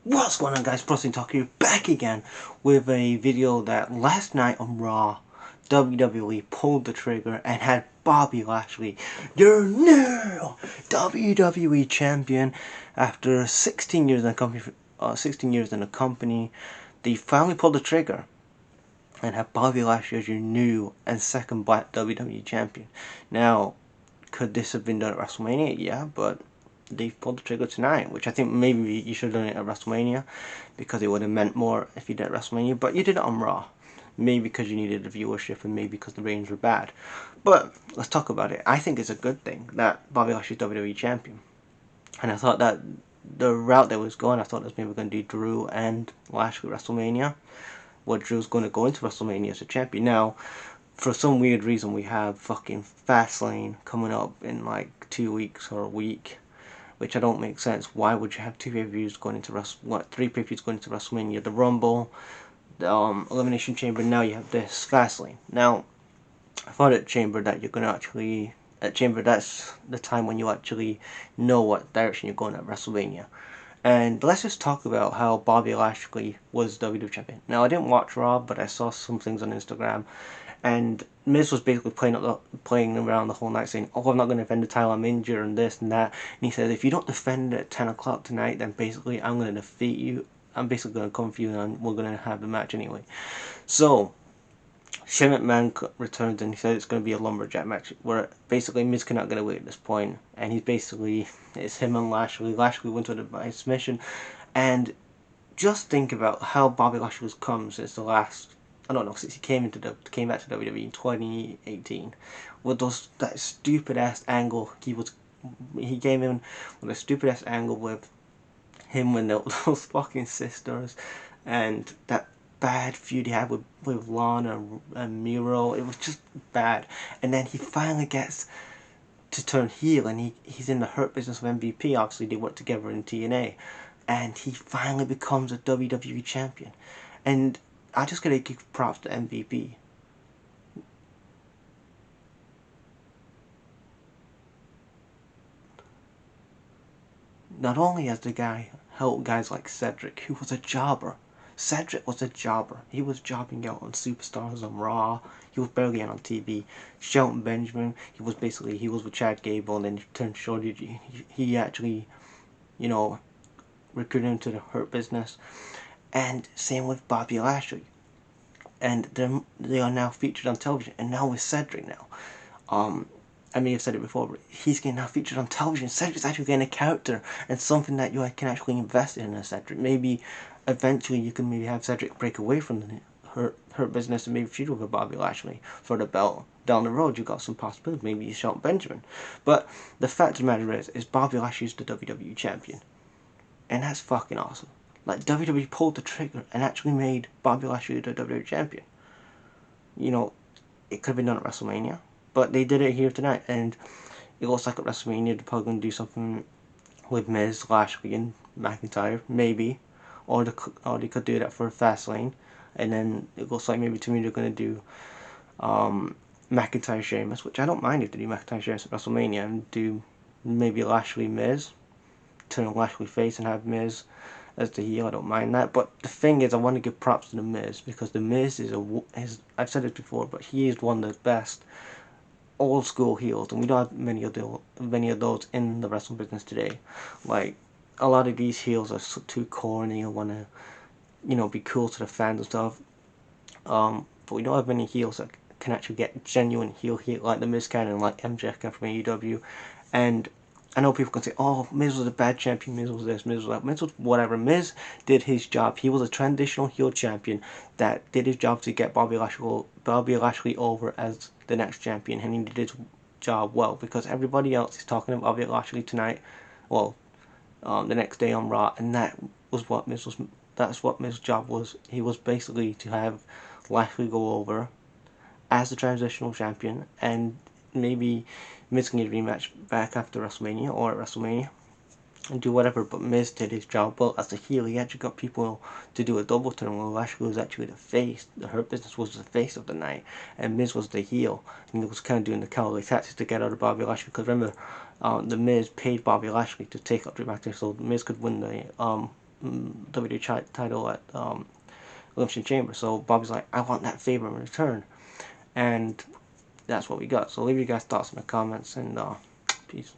What's going on, guys? Plus Talk here, back again with a video that last night on Raw, WWE pulled the trigger and had Bobby Lashley, your new WWE champion, after 16 years in the company. 16 years in the company, they finally pulled the trigger and have Bobby Lashley as your new and second Black WWE champion. Now, could this have been done at WrestleMania? Yeah, but they pulled the trigger tonight, which I think maybe you should have done it at WrestleMania because it would have meant more if you did it at WrestleMania, but you did it on Raw. Maybe because you needed the viewership and maybe because the ratings were bad. But let's talk about it. I think it's a good thing that Bobby Lashley's WWE champion. And I thought that the route that was going, I thought it was maybe going to do Drew and Lashley WrestleMania, where Drew's going to go into WrestleMania as a champion. Now, for some weird reason, we have fucking Fastlane coming up in like 2 weeks or a week, which I don't make sense. Why would you have two pay-per-views going into three pay-per-views going into WrestleMania? The Rumble, the Elimination Chamber. Now you have this Fastlane. Now, I thought at Chamber that you're gonna actually that's the time when you actually know what direction you're going at WrestleMania. And let's just talk about how Bobby Lashley was WWE champion. Now, I didn't watch Raw, but I saw some things on Instagram, and Miz was basically playing around the whole night, saying, "Oh, I'm not going to defend the title. I'm injured and this and that." And he said, "If you don't defend it at 10 o'clock tonight, then basically I'm going to defeat you. I'm basically going to come for you, and we're going to have the match anyway." So Shane McMahon returns and he said it's going to be a lumberjack match where basically Miz cannot get away at this point, and he's basically, it's him and Lashley. Lashley went to the submission, and just think about how Bobby Lashley has come since the last, I don't know, since he came back to WWE in 2018 with that stupid ass angle. He came in with a stupid ass angle with him and those fucking sisters, and that bad feud he had with Lana and Miro. It was just bad. And then he finally gets to turn heel, and he's in the Hurt Business of MVP. Obviously, they work together in TNA, and he finally becomes a WWE champion. And I just gotta give props to MVP. Not only has the guy helped guys like Cedric, who was a jobber. Cedric was a jobber. He was jobbing out on Superstars on Raw. He was barely on TV. Shelton Benjamin, he was with Chad Gable, and then he turned shorty. He actually, you know, recruited him to the Hurt Business. And same with Bobby Lashley. And they are now featured on television. And now with Cedric now. I may have said it before, but he's getting now featured on television. Cedric's actually getting a character and something that you can actually invest in a Cedric. Maybe eventually you can maybe have Cedric break away from her business and maybe feud with Bobby Lashley for the belt. Down the road, you've got some possibilities. Maybe he's Shelton Benjamin. But the fact of the matter is Bobby Lashley's the WWE champion. And that's fucking awesome. Like, WWE pulled the trigger and actually made Bobby Lashley the WWE champion. You know, it could have been done at WrestleMania, but they did it here tonight, and it looks like at WrestleMania they're probably going to do something with Miz, Lashley, and McIntyre, maybe, or they could do that for Fastlane, and then it looks like maybe to me they're going to do McIntyre Sheamus, which I don't mind if they do McIntyre Sheamus at WrestleMania, and do maybe Lashley Miz, turn Lashley face and have Miz as the heel. I don't mind that, but the thing is, I want to give props to the Miz, because the Miz I've said it before, but he is one of the best old school heels, and we don't have many of those in the wrestling business today. Like, a lot of these heels are too corny and want to, be cool to the fans and stuff. But we don't have many heels that can actually get genuine heel like the Miz can, and like MJF can from AEW. And I know people can say, "Oh, Miz was a bad champion. Miz was this. Miz was that. Miz was whatever." Miz did his job. He was a transitional heel champion that did his job to get Bobby Lashley over as the next champion, and he did his job well, because everybody else is talking about Bobby Lashley tonight. Well, the next day on Raw, and that was what Miz was. That's what Miz's job was. He was basically to have Lashley go over as the transitional champion, and maybe Miz can get a rematch back after WrestleMania or at WrestleMania and do whatever. But Miz did his job well as a heel. He actually got people to do a double turn while Lashley was actually the face. The Hurt Business was the face of the night, and Miz was the heel. And he was kind of doing the cowboy tactics to get out of Bobby Lashley. Because remember, the Miz paid Bobby Lashley to take up Drew McIntyre so Miz could win the WWE title at Elimination Chamber. So Bobby's like, I want that favor in return, and that's what we got. So leave your guys' thoughts in the comments, and peace.